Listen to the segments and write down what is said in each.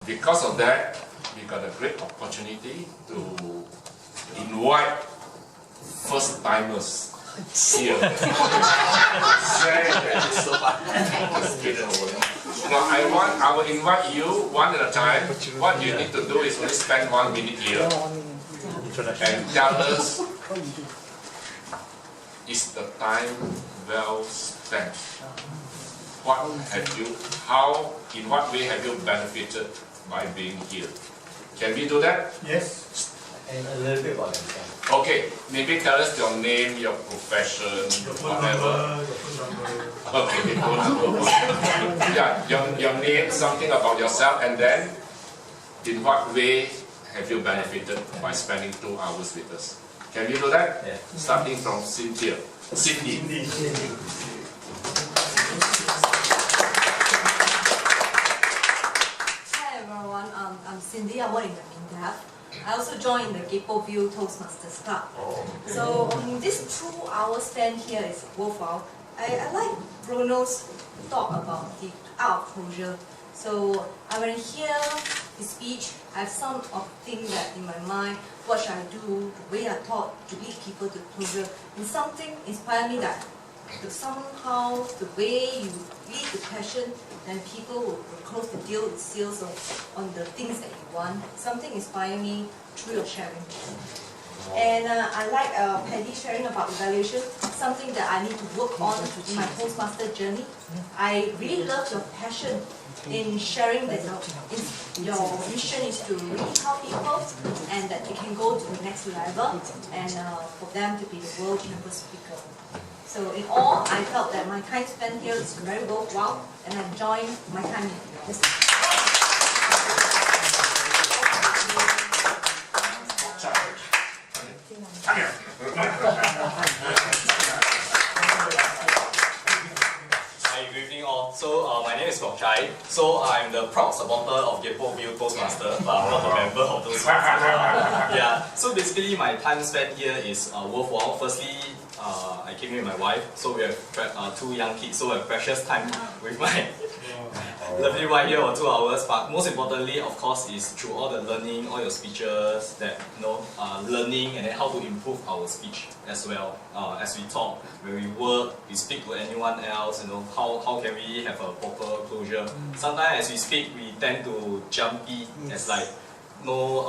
because of that, we got a great opportunity to invite first-timers here. Now I will invite you one at a time. What you need to do is only spend 1 minute here and tell us, is the time well spent? What have you, in what way have you benefited by being here? Can we do that? Yes. And a little bit about yourself. Okay, maybe tell us your name, your profession, whatever. Okay, phone number. Yeah, your name, something about yourself, and then in what way have you benefited by spending 2 hours with us? Can we do that? Yeah. Starting from Cindy. Hi everyone, I'm Cindy. I work in the MINDEF. I also joined the 12july2019 Toastmasters Club. So this 2 hours spent here is worthwhile. I like Bruno's talk about the art of closure. So when I hear his speech, I have some of things that in my mind, what should I do, the way I taught to lead people to closure. And something inspired me that somehow the way you lead the passion, then people will close the deal with sales on the things that you want. Something inspired me through your sharing. And I like Paddy sharing about evaluation, something that I need to work on in my Toastmaster journey. I really love your passion in sharing that your mission is to really help people and that they can go to the next level and for them to be the world champion speaker. So in all, I felt that my time spent here is very worthwhile and I enjoyed my time here. Hi, good evening all. So my name is Kok Chai. So I'm the proud supporter of 12july2019 Toastmaster, but I'm not a member of those. Yeah. So basically, my time spent here is worthwhile. Firstly, I came here with my wife, so we have 2 young kids, so we have precious time with my lovely wife here for 2 hours. But most importantly, of course, is through all the learning, all your speeches, that learning and then how to improve our speech as well. As we talk, when we work, we speak to anyone else, how can we have a proper closure. Sometimes as we speak, we tend to jumpy, as like no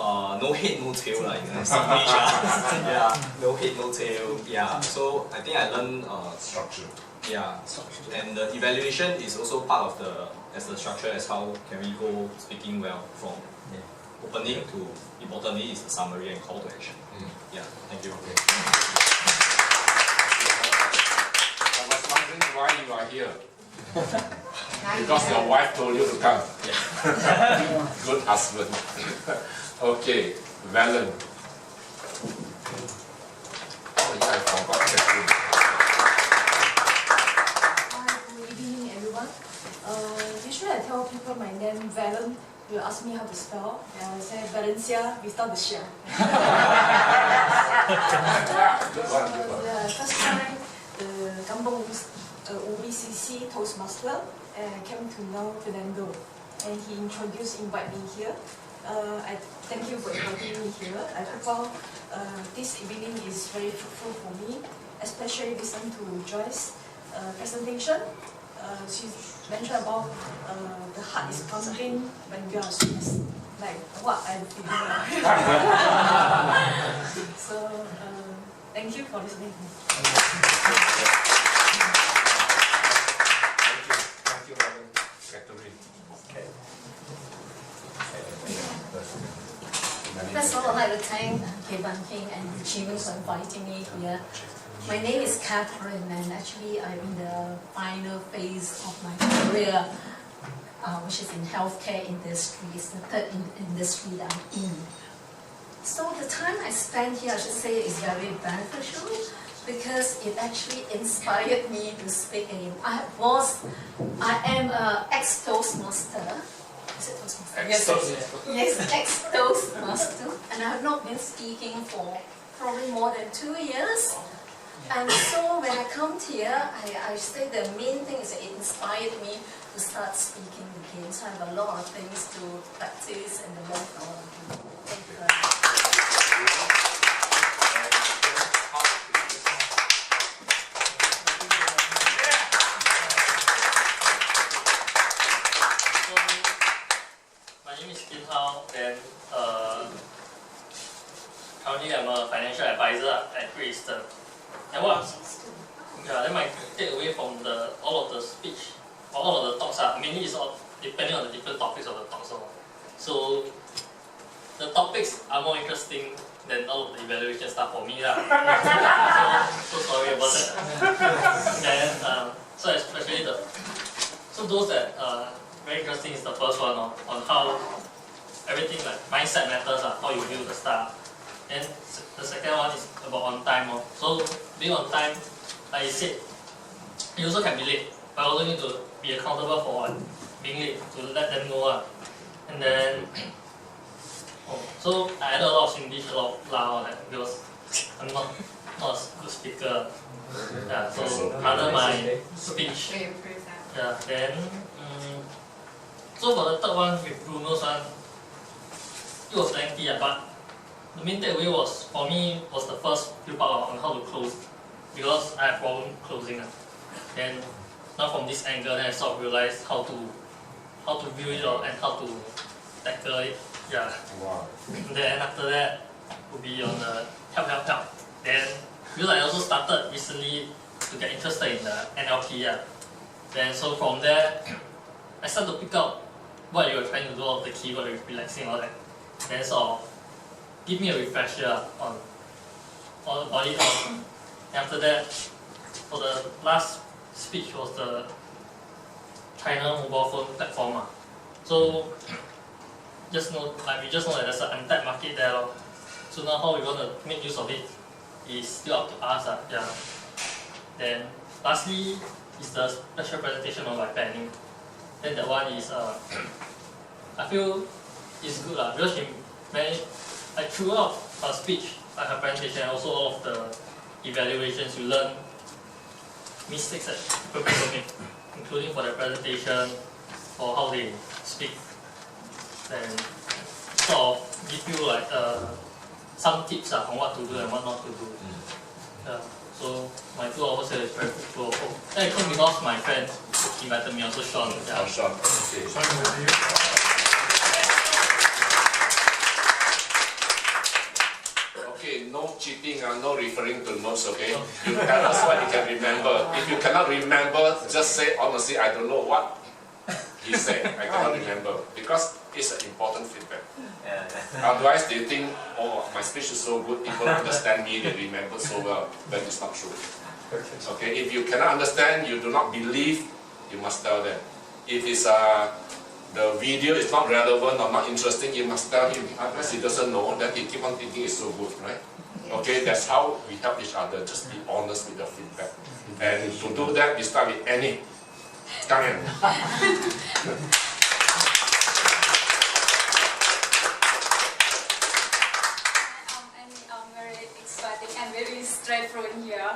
head, no tail, like in English. Yeah, no head, no tail. Yeah, so I think I learned Structure. Yeah, and the evaluation is also part of the structure as how can we go speaking well from opening to importantly is the summary and call to action. Yeah, thank you. I was wondering why you are here. Because your wife told you to come. Yeah. Good husband. Okay, Valen. Oh yeah, I forgot that. Hi, good evening everyone. Usually I tell people my name Valen. You ask me how to spell, and I say Valencia without the shell. The first time the Kampong OBCC Toastmaster came to know Fernando, and he invited me here. I thank you for inviting me here. I hope this evening is very fruitful for me, especially listening to Joyce's presentation. She mentioned about the heart is pumping when you are stressed, like what I'm feeling now. So thank you for listening. Thank you, Valen. Catherine. First of all, I'd like to thank Kevan King and Jimin for inviting me here. My name is Catherine, and actually I'm in the final phase of my career, which is in healthcare industry. It's the third industry that I'm in. So the time I spent here, I should say, is very beneficial because it actually inspired me to speak again. I am an ex-Toastmaster. Is it Toastmaster? Yes, ex-Toastmaster, and I have not been speaking for probably more than 2 years. And so when I come here, I say the main thing is that it inspired me to start speaking again. So I have a lot of things to practice and learn from. Thank you very much. My name is Kim Hao, and currently I'm a financial advisor at Great Eastern. And then my takeaway from all of the speech, or all of the talks mainly is all depending on the different topics of the talks. So the topics are more interesting than all of the evaluation stuff for me. So sorry about that. And so especially those that very interesting is the first one on how everything like mindset matters, how you view the stuff. And the second one is about on time. So being on time, like you said, you also can be late, but also need to be accountable for being late to let them know. And then, so I added a lot of English, a lot of loud, because I'm not a good speaker. Yeah, so under my speech. Yeah, then so for the third one with Bruno's one, it was lengthy, but the main takeaway was for me was the first few part on how to close, because I have problem closing. Then now from this angle, then I sort of realized how to view it and how to tackle it. Yeah. Wow. And then after that would be on the help. Then because I also started recently to get interested in the NLP. Then so from there, I started to pick up what you were trying to do, all of the keyword, relaxing, all that. Then sort of give me a refresher on it. And after that, for the last speech was the China mobile phone platform. So we just know that there's an untapped market there. So now how we're going to make use of it is still up to us. Yeah. Then lastly is the special presentation on my planning. Then that one is I feel it's good because she managed, throughout her speech, her presentation, and also all of the evaluations, you learn mistakes that people make, including for the presentation or how they speak. Then sort of give you some tips on what to do and what not to do. So my 2 hours here is very fruitful. Then I came because my friend invited me, also Sean. Yeah. Sean. Okay, no cheating and no referring to notes, okay? You tell us what you can remember. If you cannot remember, just say honestly, I don't know what he said. I cannot remember. Because it's an important feedback. Otherwise, they think, oh, my speech is so good, people understand me, they remember so well. That is not true. Okay, if you cannot understand, you do not believe, you must tell them. If it's the video is not relevant or not interesting, you must tell him. Otherwise, he doesn't know, then he keep on thinking it's so good, right? Okay, that's how we help each other. Just be honest with the feedback. And to do that, we start with Annie. Come in. I'm very excited and very straightforward here.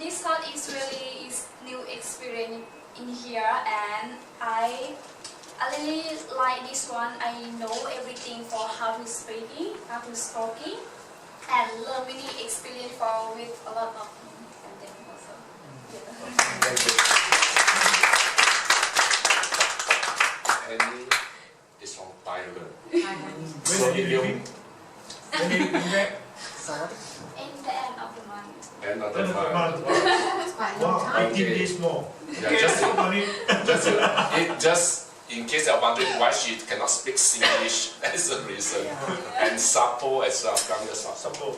This thought is really new experience in here, and I really like this one. I know everything for how to speaking, how to talking, and learn many experience with a lot of content also. Annie is from Thailand. So if you when did you come back? In the end of the month. End of the month. Wow, 18 days more. Yeah, just in case you're wondering why she cannot speak Singlish, that's the reason. And Sapo as well. Come here, Sapo.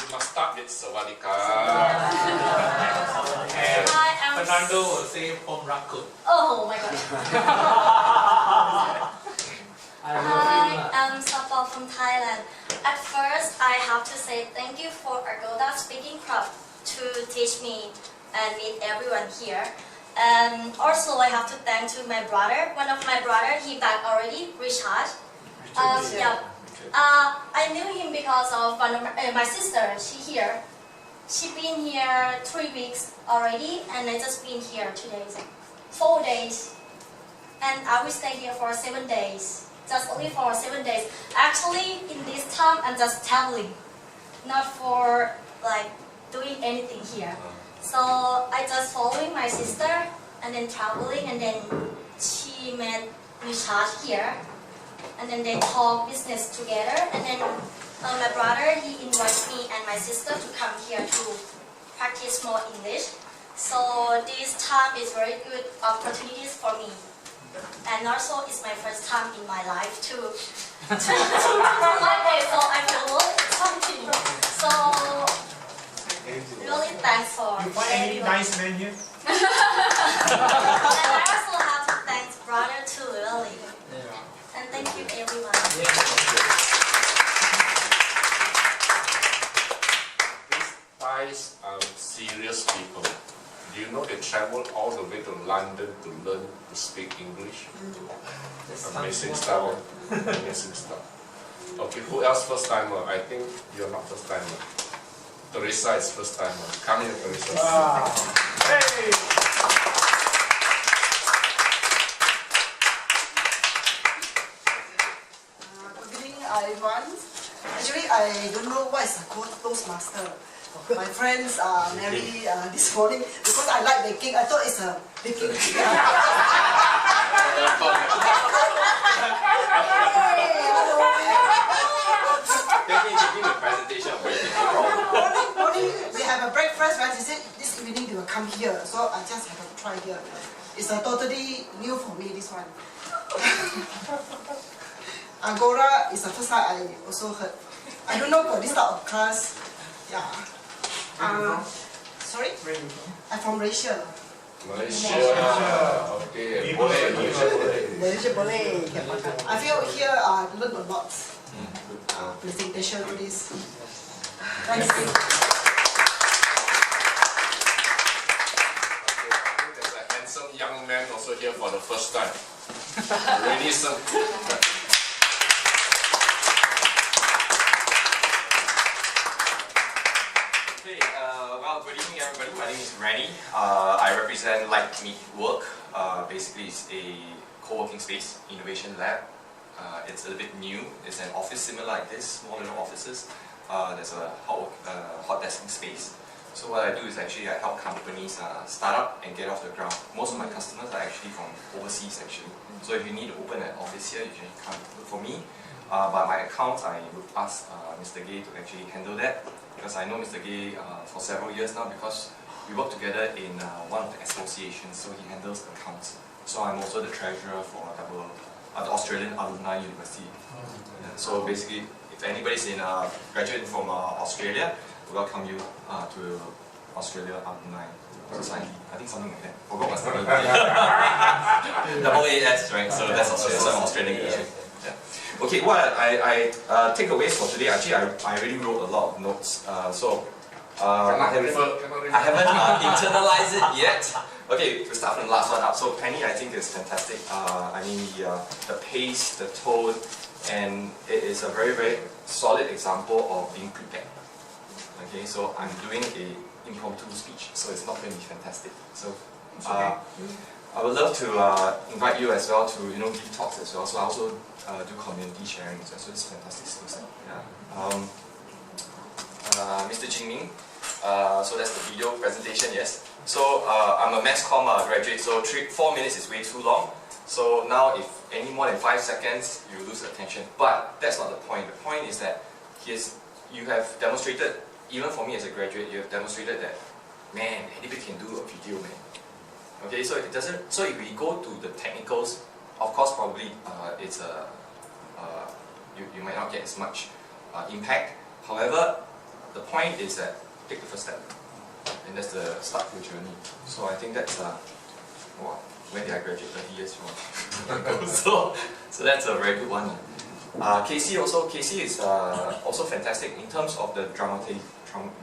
You must start with Sawadika. And Fernando will say Pom Rakut. oh my god. Hi, I'm Sapo from Thailand. At first, I have to say thank you for Agoda Speaking Club to teach me and meet everyone here. And also, I have to thank to my brother. One of my brother, he back already, Richard. I knew him because of one of my sister. She here. She been here 3 weeks already, and I just been here 2 days, 4 days, and I will stay here for 7 days. Just only for 7 days. Actually, in this time, I'm just traveling, not for like doing anything here. So I just following my sister and then traveling, and then she met Richard here, and then they talk business together, and then my brother, he invited me and my sister to come here to practice more English. So this time is very good opportunities for me. And also it's my first time in my life to like it, so I can learn something. So really thanks for You find any everyone. nice man here? And I also have to thank brother too, really. And thank you everyone. These guys are serious people. Do you know they travel all the way to London to learn to speak English? Amazing stuff. Amazing stuff. Okay, who else first timer? I think you're not first timer. Teresa is first timer. Come here, Teresa. Wow. Hey! Good evening, everyone. Actually, I don't know what is a Toastmaster. My friends married this morning because I like baking. I thought it's a baking. Morning, we have a breakfast, right? She said this evening they will come here, so I just have to try here. It's totally new for me, this one. Agora is the first time I also heard. I don't know for this type of class. Yeah. Sorry? Where you from? I'm from Malaysia. Malaysia. Okay. Boleh. Malaysia boleh. Malaysia boleh. I feel here I learn a lot. Presentation, all this. Thanks. Okay, I think there's a handsome young man also here for the first time. Really, sir. Well, good evening everybody. My name is Rennie. I represent Like Me Work. Basically, it's a co-working space, innovation lab. It's a little bit new. It's an office similar like this, small little offices. There's a hot desking space. So what I do is actually I help companies start up and get off the ground. Most of my customers are actually from overseas actually. So if you need to open an office here, you can come look for me. But my account, I would ask Mr. Gay to actually handle that. Because I know Mr. Gay for several years now because we work together in one of the associations, so he handles accounts. So I'm also the treasurer for the Australian Alumni University. So basically, if anybody's graduating from Australia, we welcome you to Australia Alumni Society. I think something like that. Forgot what's the name. AAS, right? So that's Australia. So I'm Australian Asian. Okay, what I takeaways for today, actually I already wrote a lot of notes, I haven't internalized it yet. Okay, we start from the last one up. So Penny, I think is fantastic. I mean the pace, the tone, and it is a very, very solid example of being prepared. Okay, so I'm doing an impromptu speech, so it's not going to be fantastic. So I would love to invite you as well to give talks as well. So I also do community sharing as well. So it's fantastic skill set. Yeah. Mr. Jing Ming. So that's the video presentation. Yes. So I'm a mass comm graduate. So 4 minutes is way too long. So now if any more than 5 seconds, you lose attention. But that's not the point. The point is that you have demonstrated, even for me as a graduate, you have demonstrated that, man, anybody can do a video, man. Okay, so it doesn't. So if we go to the technicals, of course, probably it's you might not get as much impact. However, the point is that take the first step, and that's the start to your journey. So I think that's when did I graduate? 30 years from ago. So that's a very good one. Casey is also fantastic in terms of the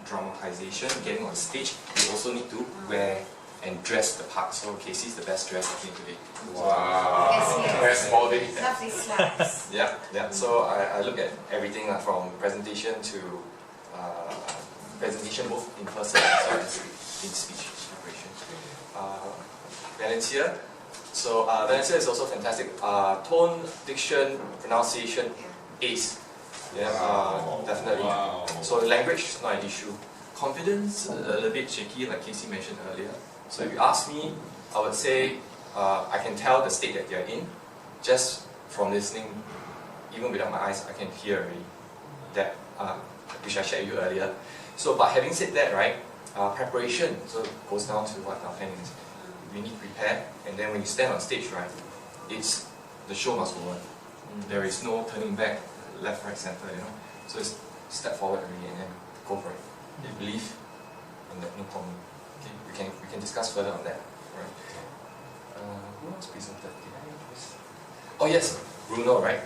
dramatization, getting on stage. You also need to wear and dress the part. So Casey's the best dressed I think today. Wow. Best body. Lovely slacks. Yeah. So I look at everything from presentation to presentation both in person as well as in speech preparation. Valencia. So Valencia is also fantastic. Tone, diction, pronunciation, ace. Yeah, definitely. Wow. So language is not an issue. Confidence, a little bit shaky, like Casey mentioned earlier. So if you ask me, I would say I can tell the state that you're in just from listening. Even without my eyes, I can hear already that which I shared with you earlier. So, but having said that, right, preparation so goes down to what our planning is. We need to prepare, and then when you stand on stage, right, it's the show must go on. There is no turning back, left, right, center, you know. So it's step forward already and then go for it. You believe in that, no problem. Okay, we can discuss further on that. Right? Who else presented? Did I miss? Oh yes, Bruno, right?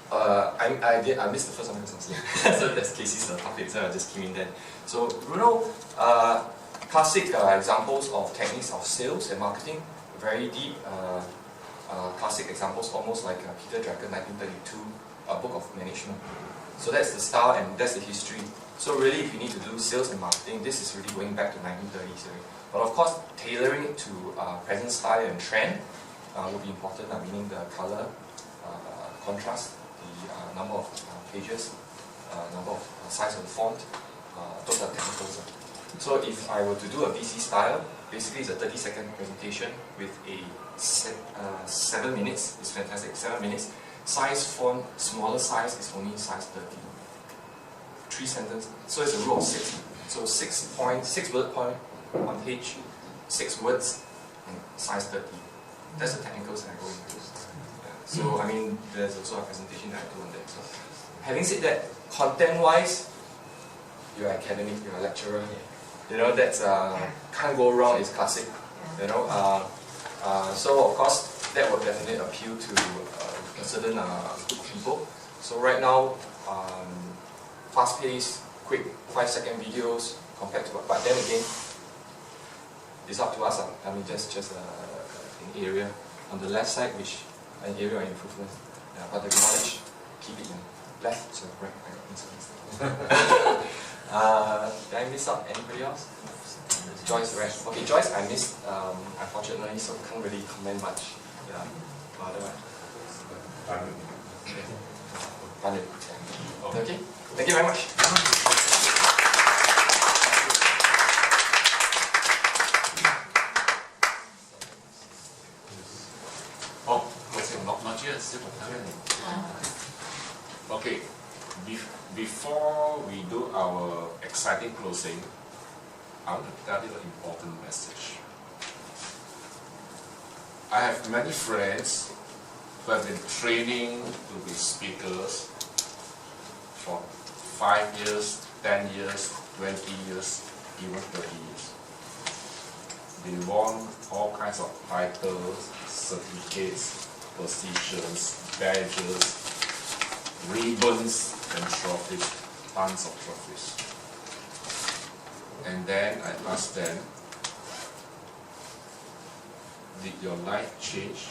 I missed the first one because so that's Casey's topic, so I just came in there. So Bruno, classic examples of techniques of sales and marketing, very deep classic examples, almost like Peter Drucker 1932 book of management. So that's the style and that's the history. So really, if you need to do sales and marketing, this is really going back to 1930s. But of course, tailoring it to present style and trend will be important, meaning the color, contrast, the number of pages, number of size of the font, those are technicals. So if I were to do a VC style, basically it's a 30-second presentation with a 7 minutes, it's fantastic, 7 minutes. Size font, smaller size is only size 30. 3 sentences, so it's a rule of 6. So 6 bullet point, 1 page, 6 words, and size 30. That's the technicals that I go into. Yeah. So I mean, there's also a presentation that I do on that. So having said that, content-wise, you're academic, you're a lecturer. You know, that's can't go wrong, it's classic. You know, so of course that will definitely appeal to a certain people. So right now, fast-paced, quick 5-second videos compared to, but then again, it's up to us. I mean, just an area on the left side, which an area of improvement. Yeah, but the knowledge, keep it in left. So right, did I miss out anybody else? Joyce, right? Okay, Joyce, I missed. Unfortunately, so can't really comment much. Yeah, otherwise. Okay. Thank you very much. Oh, not yet. Okay. Before we do our exciting closing, I want to tell you an important message. I have many friends who have been training to be speakers for 5 years, 10 years, 20 years, even 30 years. They won all kinds of titles, certificates, positions, badges, ribbons and trophies, tons of trophies. And then I asked them, did your life change?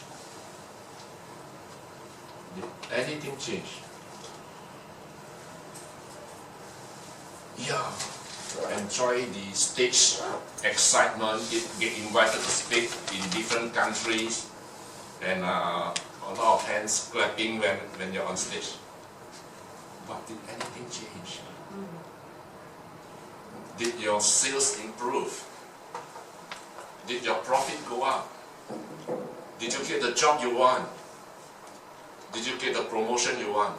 Did anything change? Yeah, enjoy the stage excitement, get invited to speak in different countries, and a lot of hands clapping when you're on stage. But did anything change? Did your sales improve? Did your profit go up? Did you get the job you want? Did you get the promotion you want?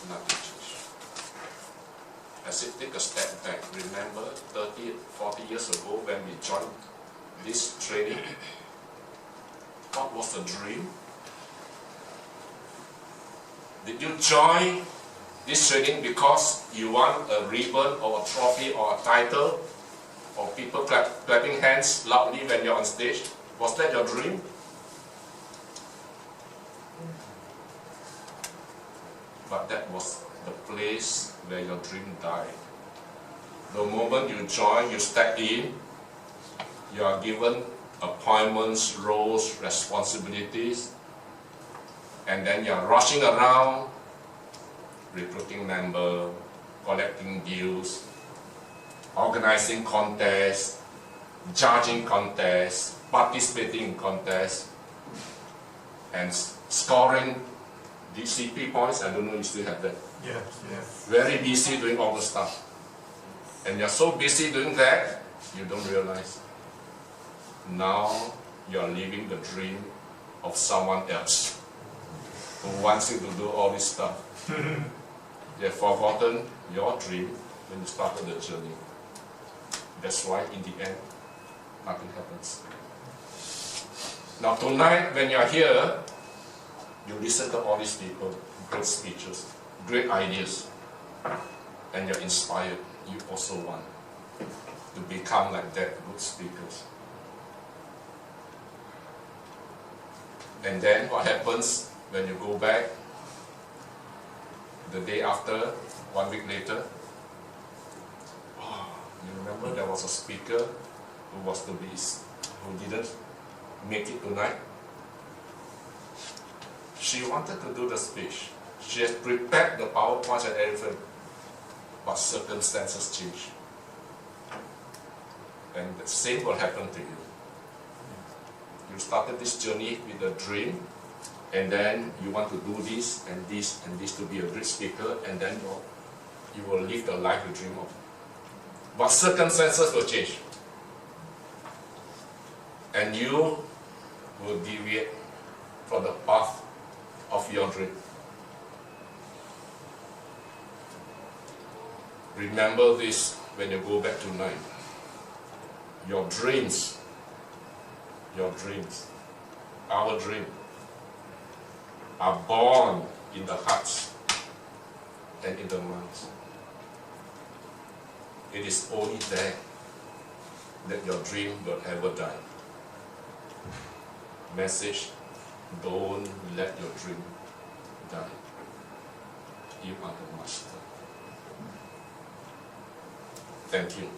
Nothing changed. I said, take a step back. Remember 30, 40 years ago when we joined this training, what was the dream? Did you join this training because you want a ribbon or a trophy or a title or people clapping hands loudly when you're on stage? Was that your dream? But that was the place where your dream died. The moment you join, you step in, you are given appointments, roles, responsibilities, and then you are rushing around, recruiting member, collecting bills, organizing contests, judging contests, participating in contests, and scoring DCP points. I don't know if you still have that. Yes, yes. Very busy doing all the stuff. And you're so busy doing that, you don't realize. Now you're living the dream of someone else who wants you to do all this stuff. They've forgotten your dream when you started the journey. That's why in the end, nothing happens. Now tonight, when you're here, you listen to all these people, great speeches, great ideas, and you're inspired. You also want to become like that, good speakers. And then what happens when you go back the day after, 1 week later? Oh, you remember there was a speaker who didn't make it tonight? She wanted to do the speech. She has prepared the PowerPoint and everything, but circumstances change. And the same will happen to you. You started this journey with a dream, and then you want to do this and this and this to be a great speaker, and then you will live the life you dream of. But circumstances will change. And you will deviate from the path of your dream. Remember this when you go back tonight. Your dreams, our dream, are born in the hearts and in the minds. It is only there that your dream will ever die. Message: don't let your dream die. You are the master. Thank you.